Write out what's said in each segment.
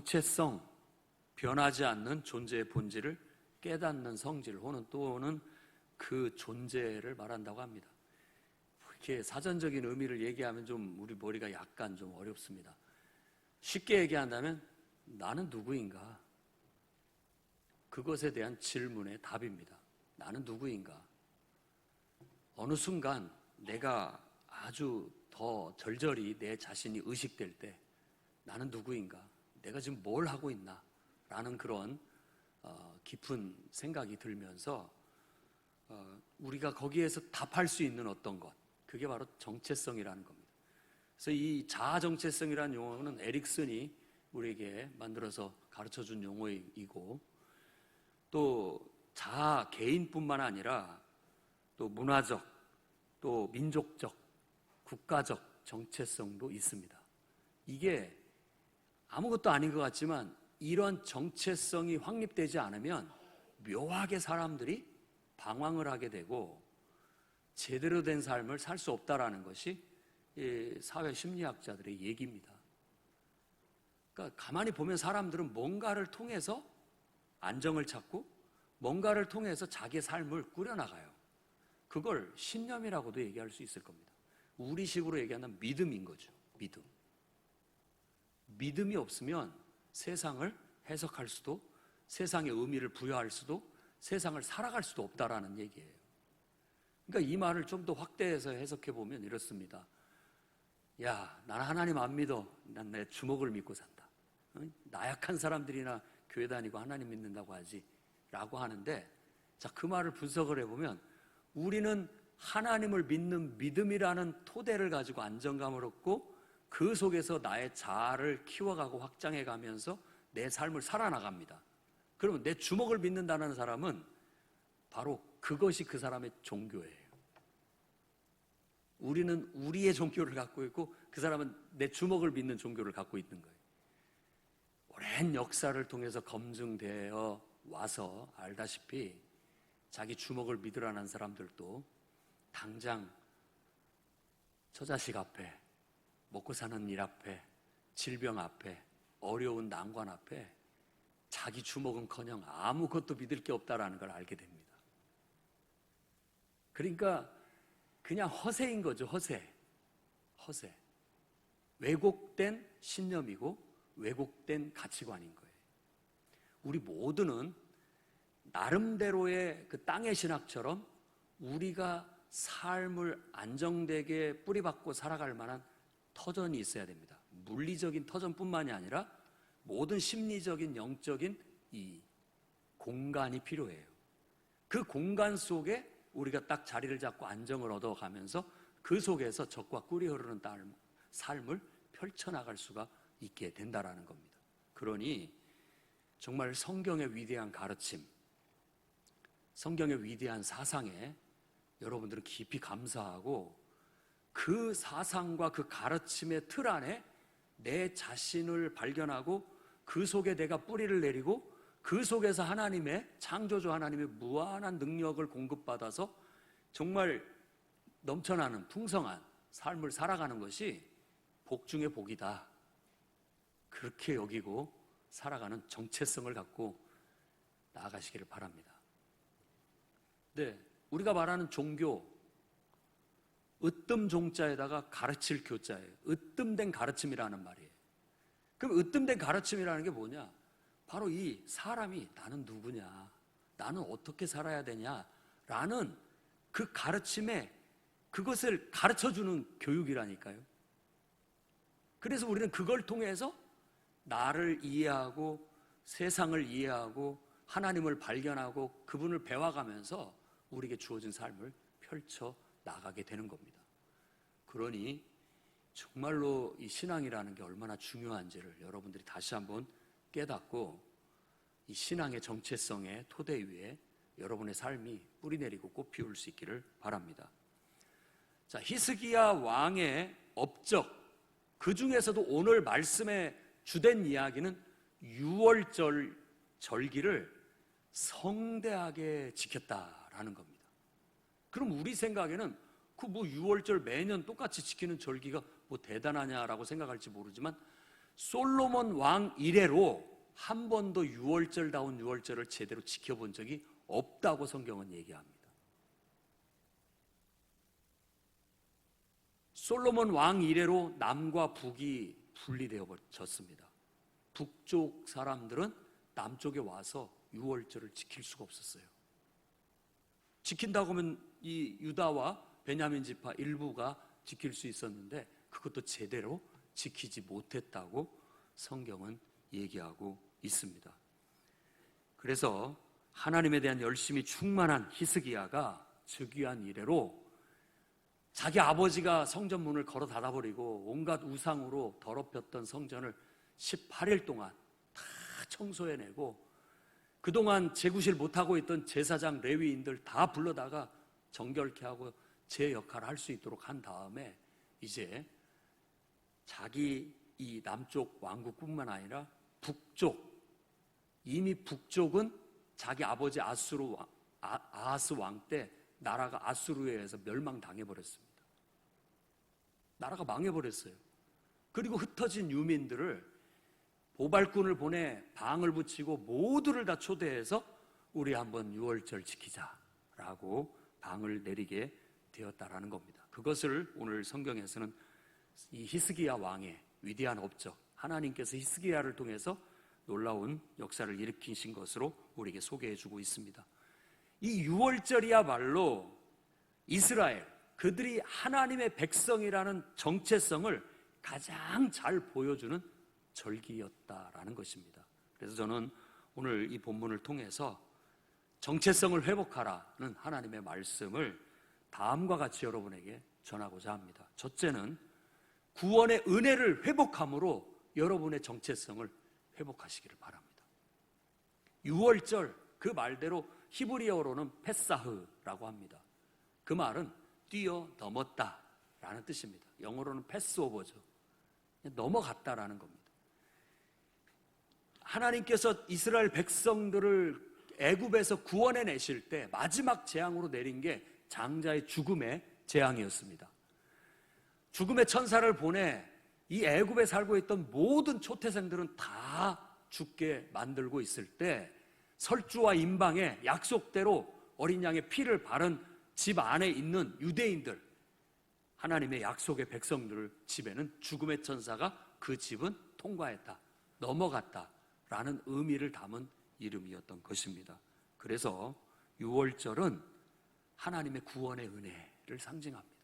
정체성, 변하지 않는 존재의 본질을 깨닫는 성질 또는 그 존재를 말한다고 합니다. 이렇게 사전적인 의미를 얘기하면 좀 우리 머리가 약간 좀 어렵습니다. 쉽게 얘기한다면 나는 누구인가? 그것에 대한 질문의 답입니다. 나는 누구인가? 어느 순간 내가 아주 더 절절히 내 자신이 의식될 때 나는 누구인가? 내가 지금 뭘 하고 있나? 라는 그런 깊은 생각이 들면서 우리가 거기에서 답할 수 있는 어떤 것, 그게 바로 정체성이라는 겁니다. 그래서 이 자아 정체성이라는 용어는 에릭슨이 우리에게 만들어서 가르쳐준 용어이고, 또 자아 개인뿐만 아니라 또 문화적, 또 민족적, 국가적 정체성도 있습니다. 이게 아무것도 아닌 것 같지만 이런 정체성이 확립되지 않으면 묘하게 사람들이 방황을 하게 되고 제대로 된 삶을 살 수 없다라는 것이 사회 심리학자들의 얘기입니다. 그러니까 가만히 보면 사람들은 뭔가를 통해서 안정을 찾고 뭔가를 통해서 자기의 삶을 꾸려나가요. 그걸 신념이라고도 얘기할 수 있을 겁니다. 우리식으로 얘기하면 믿음인 거죠. 믿음이 없으면 세상을 해석할 수도, 세상의 의미를 부여할 수도, 세상을 살아갈 수도 없다라는 얘기예요. 그러니까 이 말을 좀 더 확대해서 해석해 보면 이렇습니다. 야, 나는 하나님 안 믿어. 난 내 주먹을 믿고 산다. 나약한 사람들이나 교회 다니고 하나님 믿는다고 하지 라고 하는데, 자, 그 말을 분석을 해보면 우리는 하나님을 믿는 믿음이라는 토대를 가지고 안정감을 얻고 그 속에서 나의 자아를 키워가고 확장해가면서 내 삶을 살아나갑니다. 그러면 내 주먹을 믿는다는 사람은 바로 그것이 그 사람의 종교예요. 우리는 우리의 종교를 갖고 있고 그 사람은 내 주먹을 믿는 종교를 갖고 있는 거예요. 오랜 역사를 통해서 검증되어 와서 알다시피 자기 주먹을 믿으라는 사람들도 당장 처자식 앞에, 먹고 사는 일 앞에, 질병 앞에, 어려운 난관 앞에 자기 주먹은커녕 아무것도 믿을 게 없다라는 걸 알게 됩니다. 그러니까 그냥 허세인 거죠. 허세. 왜곡된 신념이고 왜곡된 가치관인 거예요. 우리 모두는 나름대로의 그 땅의 신학처럼 우리가 삶을 안정되게 뿌리박고 살아갈 만한 터전이 있어야 됩니다. 물리적인 터전뿐만이 아니라 모든 심리적인, 영적인 이 공간이 필요해요. 그 공간 속에 우리가 딱 자리를 잡고 안정을 얻어가면서 그 속에서 적과 꿀이 흐르는 삶을 펼쳐나갈 수가 있게 된다라는 겁니다. 그러니 정말 성경의 위대한 가르침, 성경의 위대한 사상에 여러분들은 깊이 감사하고 그 사상과 그 가르침의 틀 안에 내 자신을 발견하고 그 속에 내가 뿌리를 내리고 그 속에서 하나님의 창조주 하나님의 무한한 능력을 공급받아서 정말 넘쳐나는 풍성한 삶을 살아가는 것이 복 중의 복이다. 그렇게 여기고 살아가는 정체성을 갖고 나아가시기를 바랍니다. 네, 우리가 말하는 종교, 으뜸 종자에다가 가르칠 교자예요. 으뜸된 가르침이라는 말이에요. 그럼 으뜸된 가르침이라는 게 뭐냐? 바로 이 사람이 나는 누구냐, 나는 어떻게 살아야 되냐라는 그 가르침에 그것을 가르쳐주는 교육이라니까요. 그래서 우리는 그걸 통해서 나를 이해하고 세상을 이해하고 하나님을 발견하고 그분을 배워가면서 우리에게 주어진 삶을 펼쳐 나가게 되는 겁니다. 그러니 정말로 이 신앙이라는 게 얼마나 중요한지를 여러분들이 다시 한번 깨닫고 이 신앙의 정체성의 토대 위에 여러분의 삶이 뿌리내리고 꽃 피울 수 있기를 바랍니다. 자, 히스기야 왕의 업적, 그 중에서도 오늘 말씀에 주된 이야기는 유월절 절기를 성대하게 지켰다라는 겁니다. 그럼 우리 생각에는 그 뭐 유월절 매년 똑같이 지키는 절기가 뭐 대단하냐라고 생각할지 모르지만 솔로몬 왕 이래로 한 번도 유월절다운 유월절을 제대로 지켜본 적이 없다고 성경은 얘기합니다. 솔로몬 왕 이래로 남과 북이 분리되어졌습니다. 북쪽 사람들은 남쪽에 와서 유월절을 지킬 수가 없었어요. 지킨다고 하면 이 유다와 베냐민 지파 일부가 지킬 수 있었는데 그것도 제대로 지키지 못했다고 성경은 얘기하고 있습니다. 그래서 하나님에 대한 열심이 충만한 히스기야가 즉위한 이래로 자기 아버지가 성전 문을 걸어 닫아버리고 온갖 우상으로 더럽혔던 성전을 18일 동안 다 청소해내고 그동안 재구실 못하고 있던 제사장 레위인들 다 불러다가 정결케 하고 제 역할을 할 수 있도록 한 다음에 이제 자기 이 남쪽 왕국뿐만 아니라 북쪽, 이미 북쪽은 자기 아버지 아하스 왕 때 나라가 아수르에 의해서 멸망당해버렸습니다. 나라가 망해버렸어요. 그리고 흩어진 유민들을 보발꾼을 보내 방을 붙이고 모두를 다 초대해서 우리 한번 유월절 지키자라고 방을 내리게 되었다라는 겁니다. 그것을 오늘 성경에서는 이 히스기야 왕의 위대한 업적, 하나님께서 히스기야를 통해서 놀라운 역사를 일으키신 것으로 우리에게 소개해주고 있습니다. 이 유월절이야말로 이스라엘, 그들이 하나님의 백성이라는 정체성을 가장 잘 보여주는 절기였다라는 것입니다. 그래서 저는 오늘 이 본문을 통해서 정체성을 회복하라는 하나님의 말씀을 다음과 같이 여러분에게 전하고자 합니다. 첫째는 구원의 은혜를 회복함으로 여러분의 정체성을 회복하시기를 바랍니다. 유월절, 그 말대로 히브리어로는 페사흐라고 합니다. 그 말은 뛰어넘었다 라는 뜻입니다. 영어로는 패스오버죠. 넘어갔다라는 겁니다. 하나님께서 이스라엘 백성들을 애굽에서 구원해 내실 때 마지막 재앙으로 내린 게 장자의 죽음의 재앙이었습니다. 죽음의 천사를 보내 이 애굽에 살고 있던 모든 초태생들은 다 죽게 만들고 있을 때 설주와 임방에 약속대로 어린 양의 피를 바른 집 안에 있는 유대인들, 하나님의 약속의 백성들 집에는 죽음의 천사가 그 집은 통과했다, 넘어갔다라는 의미를 담은 이름이었던 것입니다. 그래서 유월절은 하나님의 구원의 은혜를 상징합니다.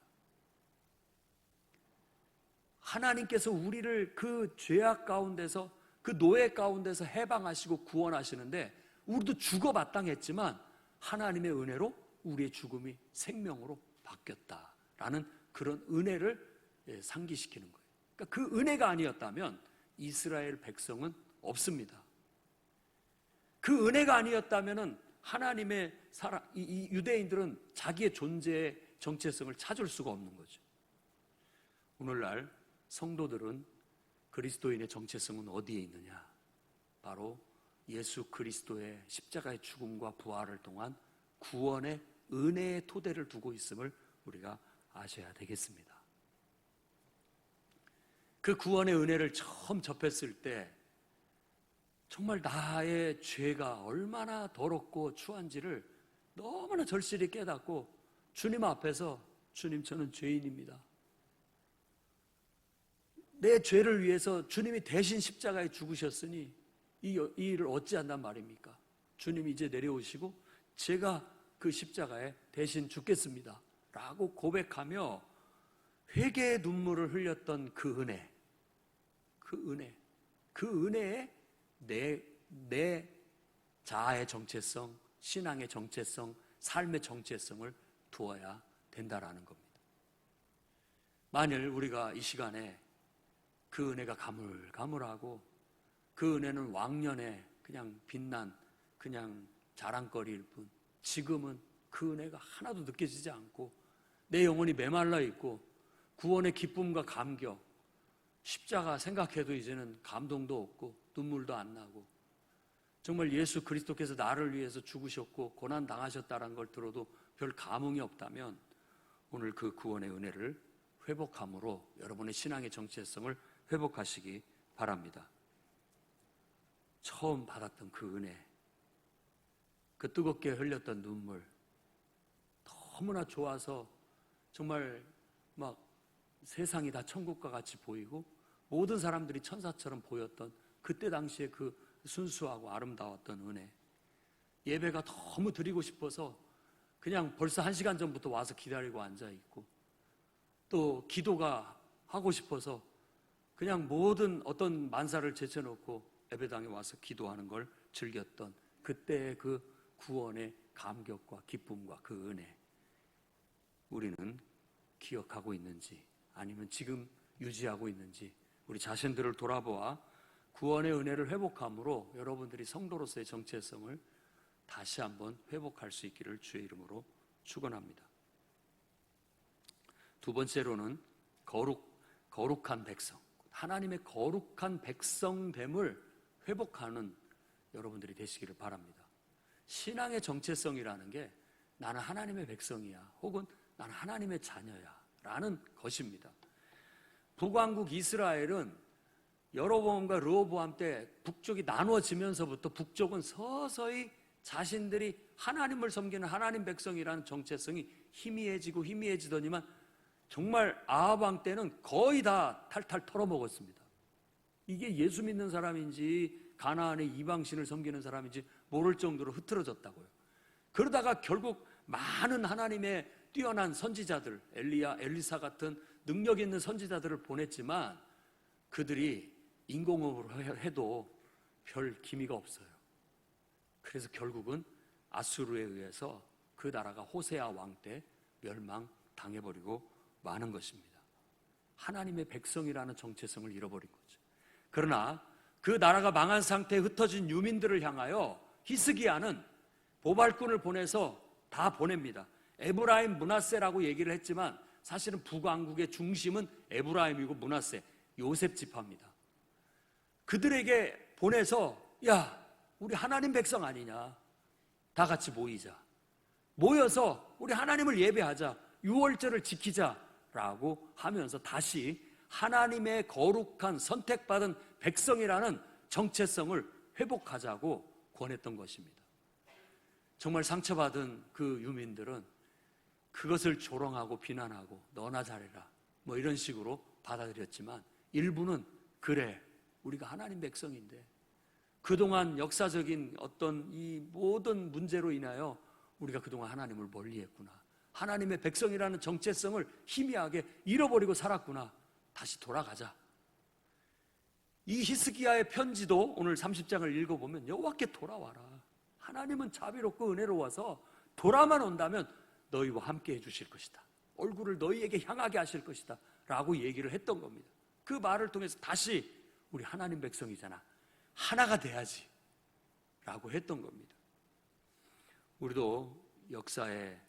하나님께서 우리를 그 죄악 가운데서, 그 노예 가운데서 해방하시고 구원하시는데 우리도 죽어마땅했지만 하나님의 은혜로 우리의 죽음이 생명으로 바뀌었다라는 그런 은혜를 상기시키는 거예요. 그러니까 그 은혜가 아니었다면 이스라엘 백성은 없습니다. 그 은혜가 아니었다면 하나님의 이 유대인들은 자기의 존재의 정체성을 찾을 수가 없는 거죠. 오늘날 성도들은 그리스도인의 정체성은 어디에 있느냐? 바로 예수 그리스도의 십자가의 죽음과 부활을 통한 구원의 은혜의 토대를 두고 있음을 우리가 아셔야 되겠습니다. 그 구원의 은혜를 처음 접했을 때 정말 나의 죄가 얼마나 더럽고 추한지를 너무나 절실히 깨닫고 주님 앞에서, 주님, 저는 죄인입니다. 내 죄를 위해서 주님이 대신 십자가에 죽으셨으니 이 일을 어찌한단 말입니까? 주님 이제 내려오시고 제가 그 십자가에 대신 죽겠습니다 라고 고백하며 회개의 눈물을 흘렸던 그 은혜, 그 은혜에 내 자아의 정체성, 신앙의 정체성, 삶의 정체성을 두어야 된다라는 겁니다. 만일 우리가 이 시간에 그 은혜가 가물가물하고 그 은혜는 왕년에 그냥 빛난 그냥 자랑거리일 뿐, 지금은 그 은혜가 하나도 느껴지지 않고 내 영혼이 메말라 있고 구원의 기쁨과 감격, 십자가 생각해도 이제는 감동도 없고 눈물도 안 나고 정말 예수 그리스도께서 나를 위해서 죽으셨고 고난 당하셨다는 걸 들어도 별 감흥이 없다면 오늘 그 구원의 은혜를 회복함으로 여러분의 신앙의 정체성을 회복하시기 바랍니다. 처음 받았던 그 은혜, 그 뜨겁게 흘렸던 눈물, 너무나 좋아서 정말 막 세상이 다 천국과 같이 보이고 모든 사람들이 천사처럼 보였던 그때 당시에 그 순수하고 아름다웠던 은혜, 예배가 너무 드리고 싶어서 그냥 벌써 1시간 전부터 와서 기다리고 앉아있고, 또 기도가 하고 싶어서 그냥 모든 어떤 만사를 제쳐놓고 예배당에 와서 기도하는 걸 즐겼던 그때의 그 구원의 감격과 기쁨과 그 은혜, 우리는 기억하고 있는지 아니면 지금 유지하고 있는지 우리 자신들을 돌아보아 구원의 은혜를 회복함으로 여러분들이 성도로서의 정체성을 다시 한번 회복할 수 있기를 주의 이름으로 축원합니다. 두 번째로는 거룩한 백성, 하나님의 거룩한 백성됨을 회복하는 여러분들이 되시기를 바랍니다. 신앙의 정체성이라는 게 나는 하나님의 백성이야, 혹은 나는 하나님의 자녀야 라는 것입니다. 북왕국 이스라엘은 여로보암과 르호보암 때 북쪽이 나누어지면서부터 북쪽은 서서히 자신들이 하나님을 섬기는 하나님 백성이라는 정체성이 희미해지더니만 정말 아합 왕 때는 거의 다 탈탈 털어먹었습니다. 이게 예수 믿는 사람인지 가나안의 이방신을 섬기는 사람인지 모를 정도로 흐트러졌다고요. 그러다가 결국 많은 하나님의 뛰어난 선지자들, 엘리야, 엘리사 같은 능력 있는 선지자들을 보냈지만 그들이 인공호흡으로 해도 별 기미가 없어요. 그래서 결국은 아수르에 의해서 그 나라가 호세아 왕 때 멸망당해버리고 마는 것입니다. 하나님의 백성이라는 정체성을 잃어버린 거죠. 그러나 그 나라가 망한 상태에 흩어진 유민들을 향하여 히스기야는 보발꾼을 보내서 다 보냅니다. 에브라임 므낫세라고 얘기를 했지만 사실은 북왕국의 중심은 에브라임이고 므낫세, 요셉 지파입니다. 그들에게 보내서 야, 우리 하나님 백성 아니냐, 다 같이 모여서 우리 하나님을 예배하자, 유월절을 지키자라고 하면서 다시 하나님의 거룩한 선택받은 백성이라는 정체성을 회복하자고 권했던 것입니다. 정말 상처받은 그 유민들은 그것을 조롱하고 비난하고 너나 잘해라 뭐 이런 식으로 받아들였지만, 일부는 그래, 우리가 하나님 백성인데 그동안 역사적인 어떤 이 모든 문제로 인하여 우리가 그동안 하나님을 멀리했구나, 하나님의 백성이라는 정체성을 희미하게 잃어버리고 살았구나, 다시 돌아가자. 이 히스기야의 편지도 오늘 30장을 읽어보면 여호와께 돌아와라, 하나님은 자비롭고 은혜로워서 돌아만 온다면 너희와 함께 해주실 것이다, 얼굴을 너희에게 향하게 하실 것이다 라고 얘기를 했던 겁니다. 그 말을 통해서 다시 우리 하나님 백성이잖아, 하나가 돼야지 라고 했던 겁니다. 우리도 역사에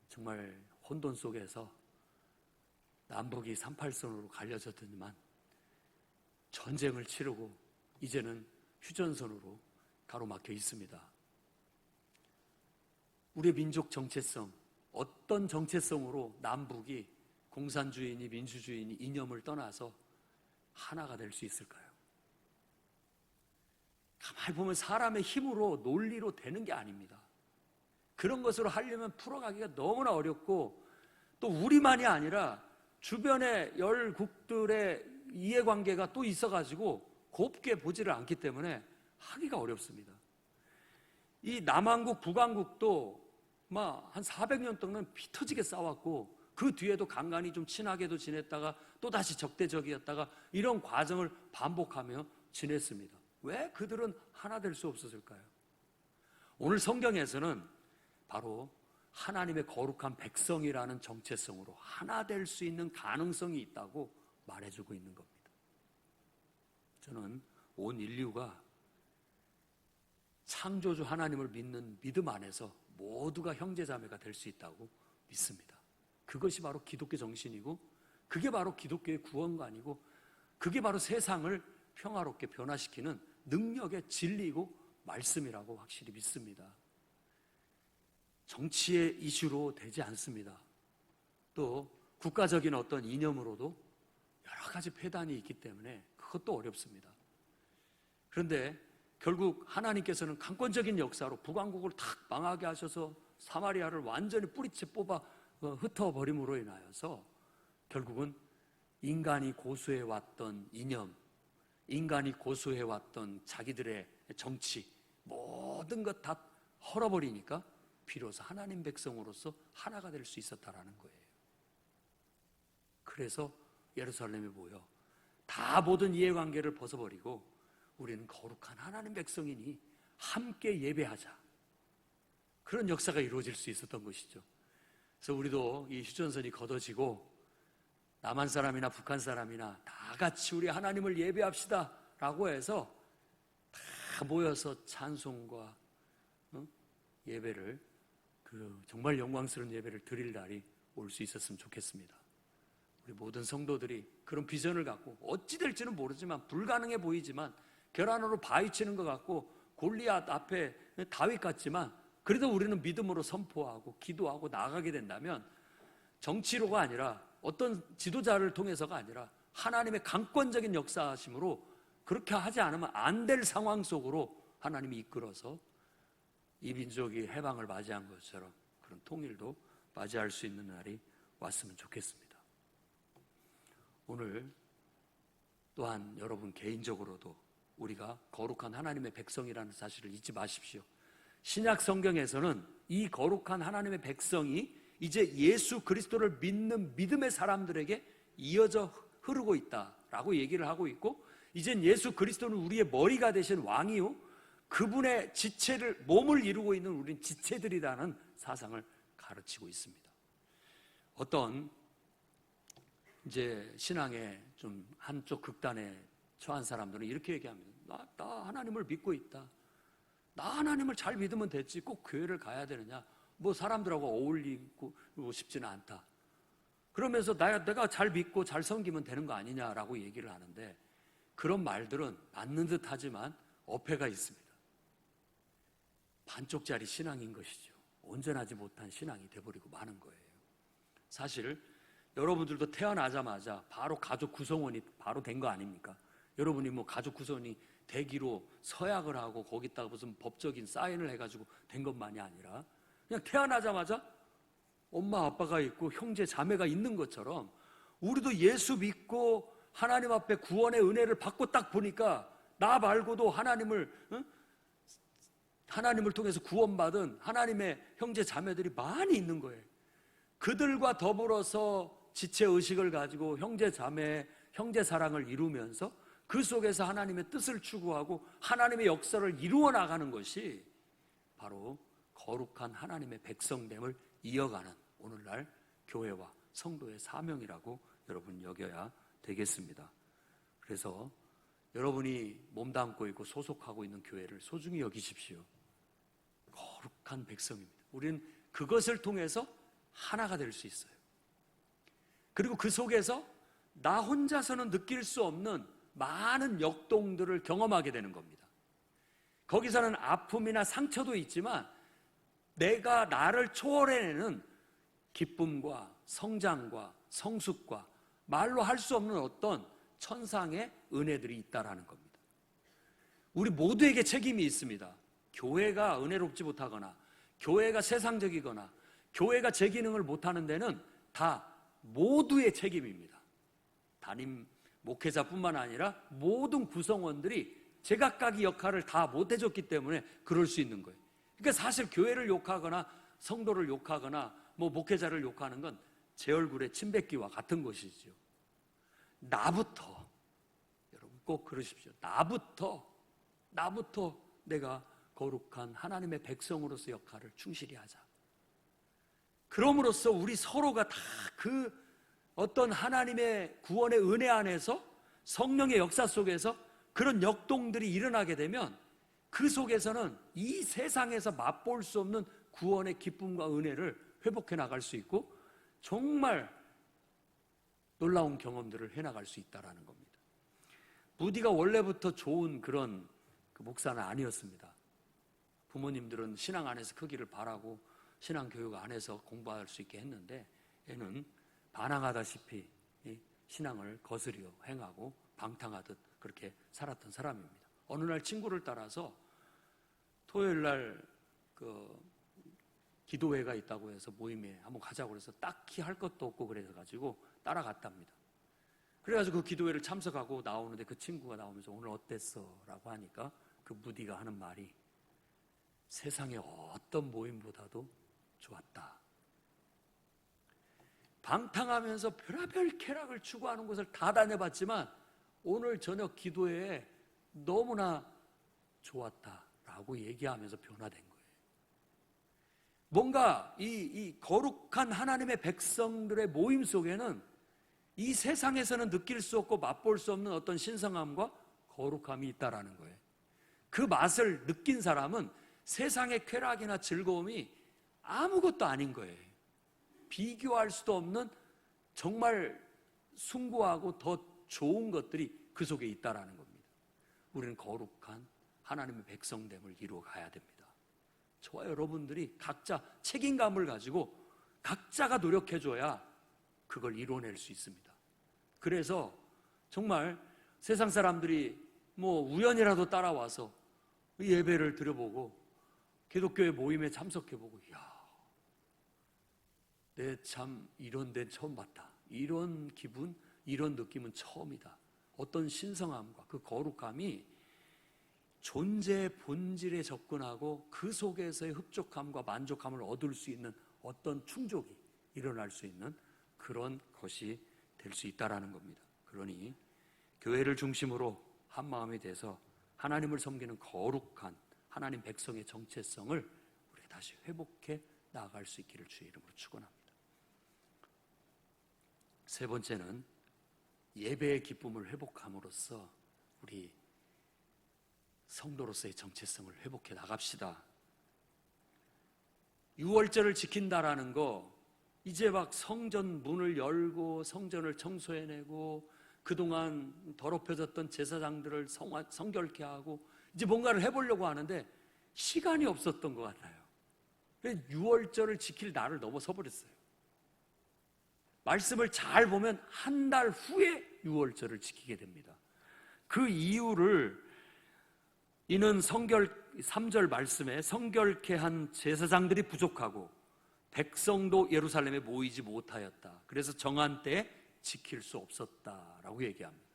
정말 혼돈 속에서 남북이 38선으로 갈려졌더니만 전쟁을 치르고 이제는 휴전선으로 가로막혀 있습니다. 우리의 민족 정체성, 어떤 정체성으로 남북이 공산주의니 민주주의니 이념을 떠나서 하나가 될 수 있을까요? 가만히 보면 사람의 힘으로 논리로 되는 게 아닙니다. 그런 것으로 하려면 풀어가기가 너무나 어렵고, 또 우리만이 아니라 주변의 열국들의 이해관계가 또 있어가지고 곱게 보지를 않기 때문에 하기가 어렵습니다. 이 남한국, 북한국도 막 한 400년 동안 피 터지게 싸웠고, 그 뒤에도 간간히 좀 친하게도 지냈다가 또 다시 적대적이었다가 이런 과정을 반복하며 지냈습니다. 왜 그들은 하나 될 수 없었을까요? 오늘 성경에서는 바로 하나님의 거룩한 백성이라는 정체성으로 하나 될 수 있는 가능성이 있다고 말해주고 있는 겁니다. 저는 온 인류가 창조주 하나님을 믿는 믿음 안에서 모두가 형제자매가 될 수 있다고 믿습니다. 그것이 바로 기독교 정신이고, 그게 바로 기독교의 구원관이고, 그게 바로 세상을 평화롭게 변화시키는 능력의 진리이고 말씀이라고 확실히 믿습니다. 정치의 이슈로 되지 않습니다. 또 국가적인 어떤 이념으로도 여러 가지 폐단이 있기 때문에 그것도 어렵습니다. 그런데 결국 하나님께서는 강권적인 역사로 북왕국을 탁 망하게 하셔서 사마리아를 완전히 뿌리채 뽑아 흩어버림으로 인하여서 결국은 인간이 고수해왔던 이념, 인간이 고수해왔던 자기들의 정치, 모든 것 다 헐어버리니까 비로소 하나님 백성으로서 하나가 될 수 있었다라는 거예요. 그래서 예루살렘에 모여 다 모든 이해관계를 벗어버리고 우리는 거룩한 하나님 백성이니 함께 예배하자, 그런 역사가 이루어질 수 있었던 것이죠. 그래서 우리도 이 휴전선이 걷어지고 남한 사람이나 북한 사람이나 다 같이 우리 하나님을 예배합시다 라고 해서 다 모여서 찬송과 예배를, 정말 영광스러운 예배를 드릴 날이 올 수 있었으면 좋겠습니다. 우리 모든 성도들이 그런 비전을 갖고, 어찌 될지는 모르지만 불가능해 보이지만 계란으로 바위 치는 것 같고 골리앗 앞에 다윗 같지만 그래도 우리는 믿음으로 선포하고 기도하고 나아가게 된다면 정치로가 아니라 어떤 지도자를 통해서가 아니라 하나님의 강권적인 역사하심으로, 그렇게 하지 않으면 안 될 상황 속으로 하나님이 이끌어서 이 민족이 해방을 맞이한 것처럼 그런 통일도 맞이할 수 있는 날이 왔으면 좋겠습니다. 오늘 또한 여러분 개인적으로도 우리가 거룩한 하나님의 백성이라는 사실을 잊지 마십시오. 신약 성경에서는 이 거룩한 하나님의 백성이 이제 예수 그리스도를 믿는 믿음의 사람들에게 이어져 흐르고 있다라고 얘기를 하고 있고, 이젠 예수 그리스도는 우리의 머리가 되신 왕이요 그분의 지체를, 몸을 이루고 있는 우리는 지체들이라는 사상을 가르치고 있습니다. 어떤 이제 신앙의 좀 한쪽 극단에 처한 사람들은 이렇게 얘기합니다. 나 하나님을 믿고 있다. 나 하나님을 잘 믿으면 됐지 꼭 교회를 가야 되느냐, 뭐 사람들하고 어울리고 싶지는 않다. 그러면서 내가 잘 믿고 잘 섬기면 되는 거 아니냐라고 얘기를 하는데, 그런 말들은 맞는 듯 하지만 어폐가 있습니다. 반쪽짜리 신앙인 것이죠. 온전하지 못한 신앙이 돼버리고 마는 거예요. 사실 여러분들도 태어나자마자 바로 가족 구성원이 바로 된 거 아닙니까? 여러분이 뭐 가족 구성원이 되기로 서약을 하고 거기다가 무슨 법적인 사인을 해가지고 된 것만이 아니라 그냥 태어나자마자 엄마 아빠가 있고 형제 자매가 있는 것처럼 우리도 예수 믿고 하나님 앞에 구원의 은혜를 받고 딱 보니까 나 말고도 하나님을 통해서 구원받은 하나님의 형제 자매들이 많이 있는 거예요. 그들과 더불어서 지체의식을 가지고 형제 자매, 형제 사랑을 이루면서 그 속에서 하나님의 뜻을 추구하고 하나님의 역사를 이루어 나가는 것이 바로 거룩한 하나님의 백성됨을 이어가는 오늘날 교회와 성도의 사명이라고 여러분 여겨야 되겠습니다. 그래서 여러분이 몸담고 있고 소속하고 있는 교회를 소중히 여기십시오. 거룩한 백성입니다. 우리는 그것을 통해서 하나가 될 수 있어요. 그리고 그 속에서 나 혼자서는 느낄 수 없는 많은 역동들을 경험하게 되는 겁니다. 거기서는 아픔이나 상처도 있지만 내가 나를 초월해내는 기쁨과 성장과 성숙과 말로 할 수 없는 어떤 천상의 은혜들이 있다라는 겁니다. 우리 모두에게 책임이 있습니다. 교회가 은혜롭지 못하거나 교회가 세상적이거나 교회가 제 기능을 못하는 데는 다 모두의 책임입니다. 담임 목회자뿐만 아니라 모든 구성원들이 제각각의 역할을 다 못해줬기 때문에 그럴 수 있는 거예요. 그러니까 사실 교회를 욕하거나 성도를 욕하거나 뭐 목회자를 욕하는 건 제 얼굴에 침 뱉기와 같은 것이죠. 나부터, 여러분 꼭 그러십시오. 나부터 내가 거룩한 하나님의 백성으로서 역할을 충실히 하자. 그럼으로써 우리 서로가 다 그 어떤 하나님의 구원의 은혜 안에서 성령의 역사 속에서 그런 역동들이 일어나게 되면 그 속에서는 이 세상에서 맛볼 수 없는 구원의 기쁨과 은혜를 회복해 나갈 수 있고 정말 놀라운 경험들을 해나갈 수 있다는 겁니다. 무디가 원래부터 좋은 그런 목사는 아니었습니다. 부모님들은 신앙 안에서 크기를 바라고 신앙교육 안에서 공부할 수 있게 했는데 얘는 반항하다시피 신앙을 거스려 행하고 방탕하듯 그렇게 살았던 사람입니다. 어느 날 친구를 따라서 토요일 날 기도회가 있다고 해서 모임에 한번 가자고 그래서 딱히 할 것도 없고 그래가지고 따라갔답니다. 그래가지고 그 기도회를 참석하고 나오는데 그 친구가 나오면서 오늘 어땠어? 라고 하니까 그 무디가 하는 말이 세상의 어떤 모임보다도 좋았다. 방탕하면서 별의별 쾌락을 추구하는 곳을 다 다녀봤지만 오늘 저녁 기도회에 너무나 좋았다라고 얘기하면서 변화된 거예요. 뭔가 이 거룩한 하나님의 백성들의 모임 속에는 이 세상에서는 느낄 수 없고 맛볼 수 없는 어떤 신성함과 거룩함이 있다라는 거예요. 그 맛을 느낀 사람은 세상의 쾌락이나 즐거움이 아무것도 아닌 거예요. 비교할 수도 없는 정말 숭고하고 더 좋은 것들이 그 속에 있다라는 겁니다. 우리는 거룩한 하나님의 백성됨을 이루어 가야 됩니다. 저와 여러분들이 각자 책임감을 가지고 각자가 노력해줘야 그걸 이뤄낼 수 있습니다. 그래서 정말 세상 사람들이 우연이라도 따라와서 예배를 드려보고 기독교의 모임에 참석해보고 내 참 이런 데는 처음 봤다. 이런 기분, 이런 느낌은 처음이다. 어떤 신성함과 그 거룩함이 존재의 본질에 접근하고 그 속에서의 흡족함과 만족함을 얻을 수 있는 어떤 충족이 일어날 수 있는 그런 것이 될 수 있다라는 겁니다. 그러니 교회를 중심으로 한 마음이 돼서 하나님을 섬기는 거룩한 하나님 백성의 정체성을 우리가 다시 회복해 나아갈 수 있기를 주의 이름으로 축원합니다. 세 번째는 예배의 기쁨을 회복함으로써 우리 성도로서의 정체성을 회복해 나갑시다. 유월절을 지킨다라는 거 이제 막 성전 문을 열고 성전을 청소해내고 그동안 더럽혀졌던 제사장들을 성결케 하고 이제 뭔가를 해보려고 하는데 시간이 없었던 것 같아요. 그래서 유월절을 지킬 날을 넘어서 버렸어요. 말씀을 잘 보면 한 달 후에 유월절을 지키게 됩니다. 그 이유를 이는 3절 말씀에 성결케 한 제사장들이 부족하고 백성도 예루살렘에 모이지 못하였다. 그래서 정한 때에 지킬 수 없었다라고 얘기합니다.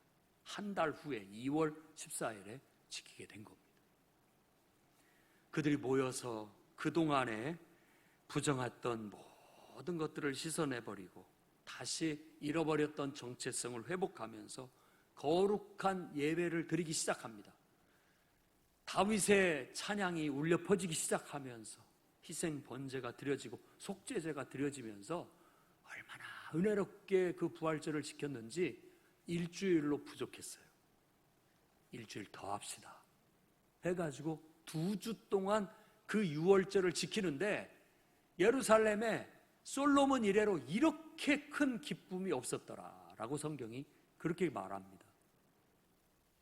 한 달 후에 2월 14일에 지키게 된 겁니다. 그들이 모여서 그동안에 부정했던 모든 것들을 씻어내버리고 다시 잃어버렸던 정체성을 회복하면서 거룩한 예배를 드리기 시작합니다. 다윗의 찬양이 울려 퍼지기 시작하면서 희생 번제가 드려지고 속죄제가 드려지면서 얼마나 은혜롭게 그 부활절을 지켰는지 일주일로 부족했어요. 일주일 더 합시다 해가지고 2주 동안 그 유월절을 지키는데 예루살렘에 솔로몬 이래로 이렇게 큰 기쁨이 없었더라라고 성경이 그렇게 말합니다.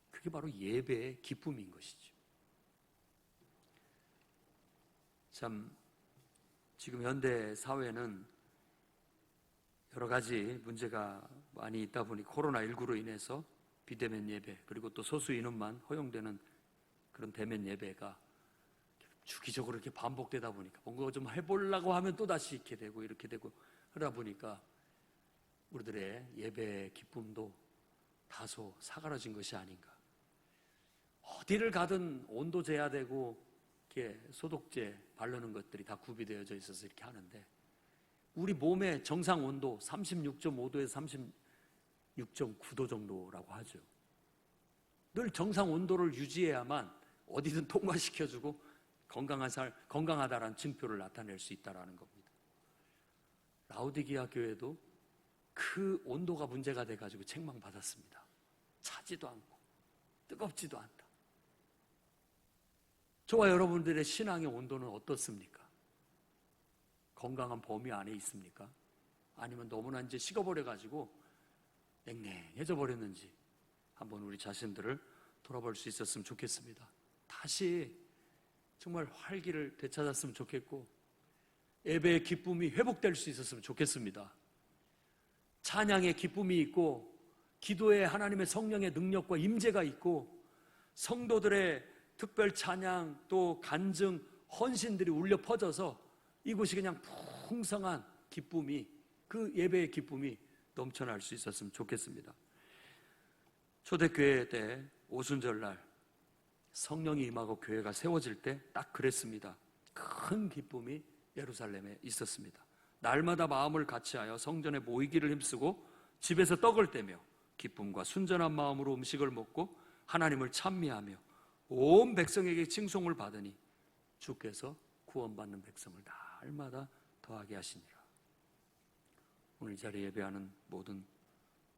그게 바로 예배의 기쁨인 것이죠. 참 지금 현대 사회는 여러 가지 문제가 많이 있다 보니 코로나19로 인해서 비대면 예배 그리고 또 소수 인원만 허용되는 그런 대면 예배가 주기적으로 이렇게 반복되다 보니까 뭔가 좀 해보려고 하면 또다시 이렇게 되고 그러다 보니까 우리들의 예배의 기쁨도 다소 사그라진 것이 아닌가. 어디를 가든 온도 재야되고 이렇게 소독제 바르는 것들이 다 구비되어져 있어서 이렇게 하는데 우리 몸의 정상 온도 36.5도에서 36.9도 정도라고 하죠. 늘 정상 온도를 유지해야만 어디든 통과시켜주고 건강하다라는 증표를 나타낼 수 있다는 겁니다. 라오디게아 교회도 그 온도가 문제가 돼가지고 책망받았습니다. 차지도 않고 뜨겁지도 않다. 저와 여러분들의 신앙의 온도는 어떻습니까? 건강한 범위 안에 있습니까? 아니면 너무나 이제 식어버려가지고 냉랭해져 버렸는지 한번 우리 자신들을 돌아볼 수 있었으면 좋겠습니다. 다시 정말 활기를 되찾았으면 좋겠고 예배의 기쁨이 회복될 수 있었으면 좋겠습니다. 찬양의 기쁨이 있고 기도에 하나님의 성령의 능력과 임재가 있고 성도들의 특별 찬양 또 간증 헌신들이 울려 퍼져서 이곳이 그냥 풍성한 기쁨이, 그 예배의 기쁨이 넘쳐날 수 있었으면 좋겠습니다. 초대교회 때 오순절날 성령이 임하고 교회가 세워질 때 딱 그랬습니다. 큰 기쁨이 예루살렘에 있었습니다. 날마다 마음을 같이하여 성전에 모이기를 힘쓰고 집에서 떡을 떼며 기쁨과 순전한 마음으로 음식을 먹고 하나님을 찬미하며 온 백성에게 칭송을 받으니 주께서 구원받는 백성을 날마다 더하게 하시니라. 오늘 이 자리에 예배하는 모든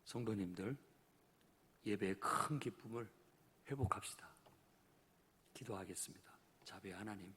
성도님들, 예배의 큰 기쁨을 회복합시다. 기도하겠습니다. 자비의 하나님,